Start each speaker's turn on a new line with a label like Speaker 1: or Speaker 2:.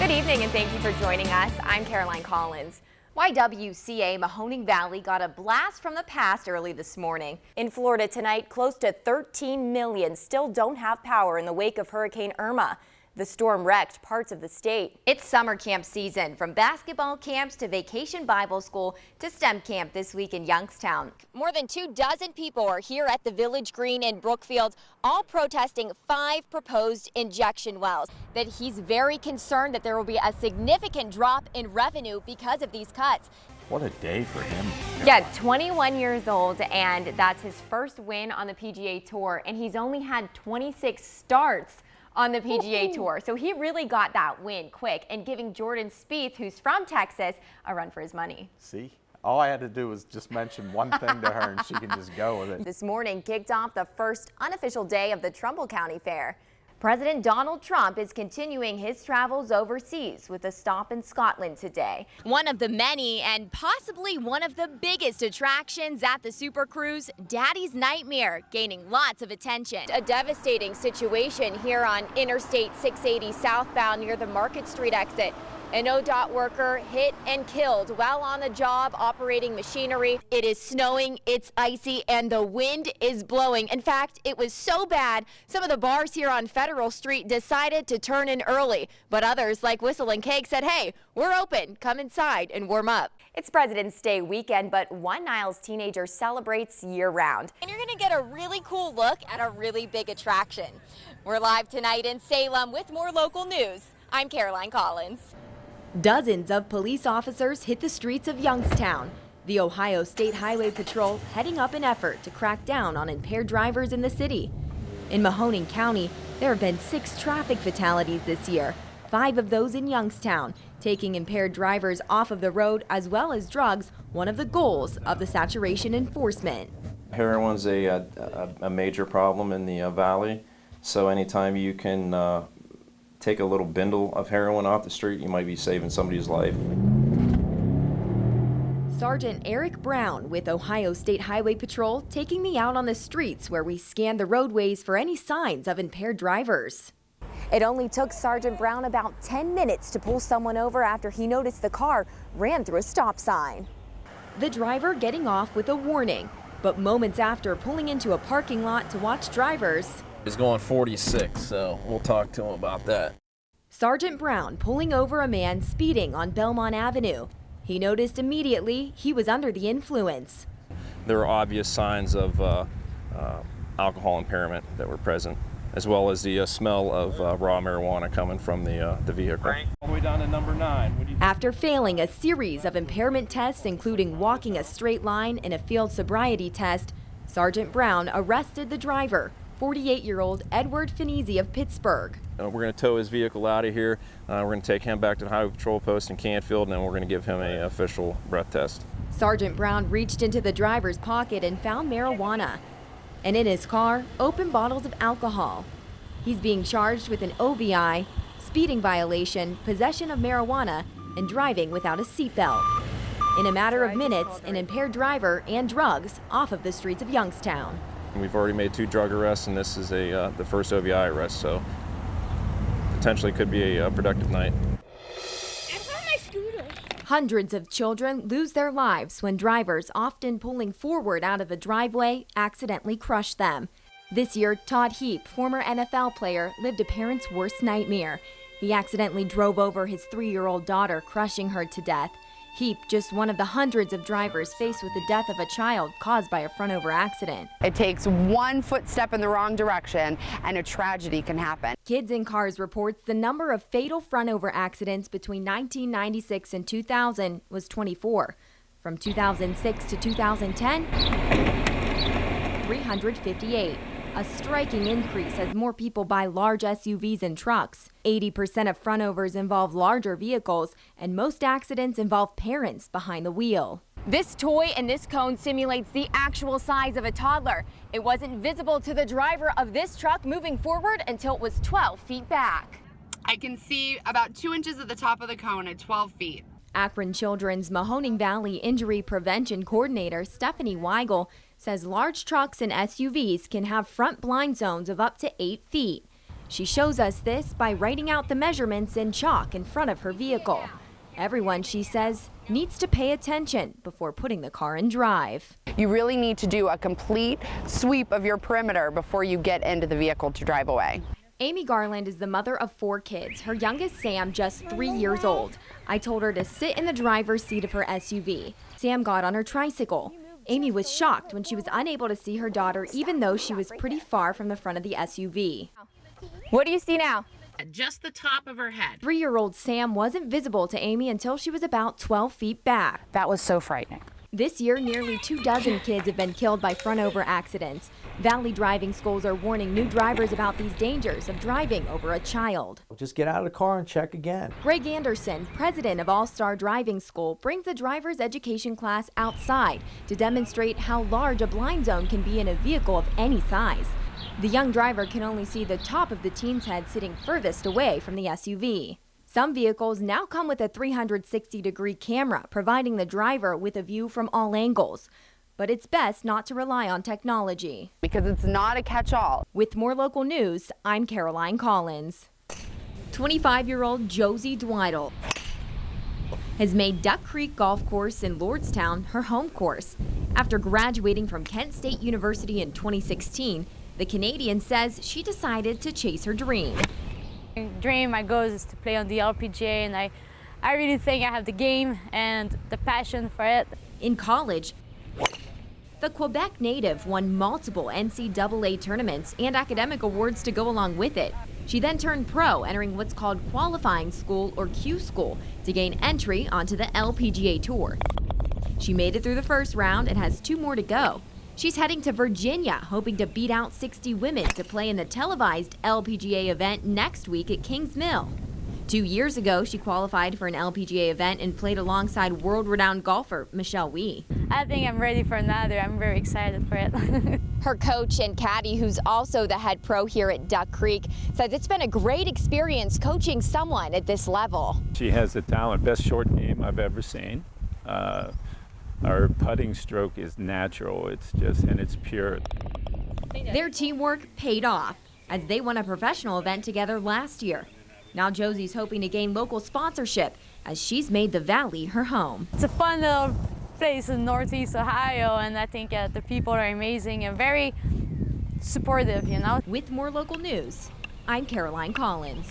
Speaker 1: Good evening and thank you for joining us. I'm Caroline Collins. YWCA Mahoning Valley got a blast from the past early this morning. In Florida tonight, close to 13 million still don't have power in the wake of Hurricane Irma. The storm wrecked parts of the state. It's summer camp season, from basketball camps to vacation Bible school to STEM camp this week in Youngstown. More than 24 people are here at the Village Green in Brookfield, all protesting 5 proposed injection wells. That he's very concerned that there will be a significant drop in revenue because of these cuts.
Speaker 2: What a day for him.
Speaker 1: Yeah, 21 years old, and that's his first win on the PGA Tour, and he's only had 26 starts on the PGA Tour. So he really got that win quick and giving Jordan Spieth, who's from Texas, a run for his money.
Speaker 2: See, all I had to do was just mention one thing to her and she can just go with it.
Speaker 1: This morning kicked off the first unofficial day of the Trumbull County Fair. President Donald Trump is continuing his travels overseas with a stop in Scotland today. One of the many and possibly one of the biggest attractions at the Super Cruise, Daddy's Nightmare, gaining lots of attention. A devastating situation here on Interstate 680 southbound near the Market Street exit. An ODOT worker hit and killed while on the job operating machinery. It is snowing, it's icy, and the wind is blowing. In fact, it was so bad, some of the bars here on Federal Street decided to turn in early. But others, like Whistle and Cake, said, hey, we're open, come inside and warm up. It's President's Day weekend, but one Niles teenager celebrates year-round. And you're gonna get a really cool look at a really big attraction. We're live tonight in Salem with more local news. I'm Caroline Collins. Dozens of police officers hit the streets of Youngstown. The Ohio State Highway Patrol heading up an effort to crack down on impaired drivers in the city. In Mahoning County, there have been 6 traffic fatalities this year, 5 of those in Youngstown. Taking impaired drivers off of the road as well as drugs, one of the goals of the saturation enforcement.
Speaker 3: Heroin's a major problem in the valley, so anytime you can take a little bindle of heroin off the street, you might be saving somebody's life.
Speaker 1: Sergeant Eric Brown with Ohio State Highway Patrol taking me out on the streets where we scan the roadways for any signs of impaired drivers. It only took Sergeant Brown about 10 minutes to pull someone over after he noticed the car ran through a stop sign. The driver getting off with a warning, but moments after pulling into a parking lot to watch drivers,
Speaker 4: He's going 46, so we'll talk to him about that.
Speaker 1: Sergeant Brown pulling over a man speeding on Belmont Avenue. He noticed immediately he was under the influence.
Speaker 3: There were obvious signs of alcohol impairment that were present, as well as the smell of raw marijuana coming from the vehicle.
Speaker 4: All the way down to number 9.
Speaker 1: After failing a series of impairment tests, including walking a straight line and a field sobriety test, Sergeant Brown arrested the driver, 48-year-old Edward Finese of Pittsburgh.
Speaker 3: We're going to tow his vehicle out of here. We're going to take him back to the Highway Patrol post in Canfield, and then we're going to give him an official breath test.
Speaker 1: Sergeant Brown reached into the driver's pocket and found marijuana. And in his car, open bottles of alcohol. He's being charged with an OVI, speeding violation, possession of marijuana, and driving without a seatbelt. In a matter of minutes, an impaired driver and drugs off of the streets of Youngstown.
Speaker 3: We've already made 2 drug arrests, and this is the first OVI arrest, so potentially could be a productive night.
Speaker 1: Hundreds of children lose their lives when drivers, often pulling forward out of a driveway, accidentally crush them. This year, Todd Heap, former NFL player, lived a parent's worst nightmare. He accidentally drove over his 3-year-old daughter, crushing her to death. Heap, just one of the hundreds of drivers faced with the death of a child caused by a front-over accident.
Speaker 5: It takes one footstep in the wrong direction and a tragedy can happen.
Speaker 1: Kids in Cars reports the number of fatal front-over accidents between 1996 and 2000 was 24. From 2006 to 2010, 358. A striking increase as more people buy large SUVs and trucks. 80% of frontovers involve larger vehicles, and most accidents involve parents behind the wheel. This toy and this cone simulates the actual size of a toddler. It wasn't visible to the driver of this truck moving forward until it was 12 feet back.
Speaker 6: I can see about 2 inches at the top of the cone at 12 feet.
Speaker 1: Akron Children's Mahoning Valley Injury Prevention Coordinator Stephanie Weigel says large trucks and SUVs can have front blind zones of up to 8 feet. She shows us this by writing out the measurements in chalk in front of her vehicle. Everyone, she says, needs to pay attention before putting the car in drive.
Speaker 5: You really need to do a complete sweep of your perimeter before you get into the vehicle to drive away.
Speaker 1: Amy Garland is the mother of 4 kids, her youngest Sam just 3 years old. I told her to sit in the driver's seat of her SUV. Sam got on her tricycle. Amy was shocked when she was unable to see her daughter even though she was pretty far from the front of the SUV. What do you see now?
Speaker 6: Just the top of her head.
Speaker 1: 3-year-old Sam wasn't visible to Amy until she was about 12 feet back.
Speaker 5: That was so frightening.
Speaker 1: This year, nearly 24 kids have been killed by front-over accidents. Valley driving schools are warning new drivers about these dangers of driving over a child.
Speaker 7: Just get out of the car and check again.
Speaker 1: Greg Anderson, president of All-Star Driving School, brings the driver's education class outside to demonstrate how large a blind zone can be in a vehicle of any size. The young driver can only see the top of the teen's head sitting furthest away from the SUV. Some vehicles now come with a 360-degree camera, providing the driver with a view from all angles. But it's best not to rely on technology.
Speaker 5: Because it's not a catch-all.
Speaker 1: With more local news, I'm Caroline Collins. 25-year-old Josie Dwidle has made Duck Creek Golf Course in Lordstown her home course. After graduating from Kent State University in 2016, the Canadian says she decided to chase her dream.
Speaker 8: My goal is to play on the LPGA, and I really think I have the game and the passion for it.
Speaker 1: In college, the Quebec native won multiple NCAA tournaments and academic awards to go along with it. She then turned pro, entering what's called qualifying school or Q school to gain entry onto the LPGA Tour. She made it through the first round and has 2 more to go. She's heading to Virginia, hoping to beat out 60 women to play in the televised LPGA event next week at Kings Mill. 2 years ago, she qualified for an LPGA event and played alongside world-renowned golfer Michelle Wie.
Speaker 8: I think I'm ready for another. I'm very excited for it.
Speaker 1: Her coach and caddy, who's also the head pro here at Duck Creek, says it's been a great experience coaching someone at this level.
Speaker 9: She has the talent, best short game I've ever seen. Our putting stroke is natural, and it's pure.
Speaker 1: Their teamwork paid off as they won a professional event together last year. Now Josie's hoping to gain local sponsorship as she's made the Valley her home.
Speaker 8: It's a fun little place in Northeast Ohio, and I think the people are amazing and very supportive, you know.
Speaker 1: With more local news, I'm Caroline Collins.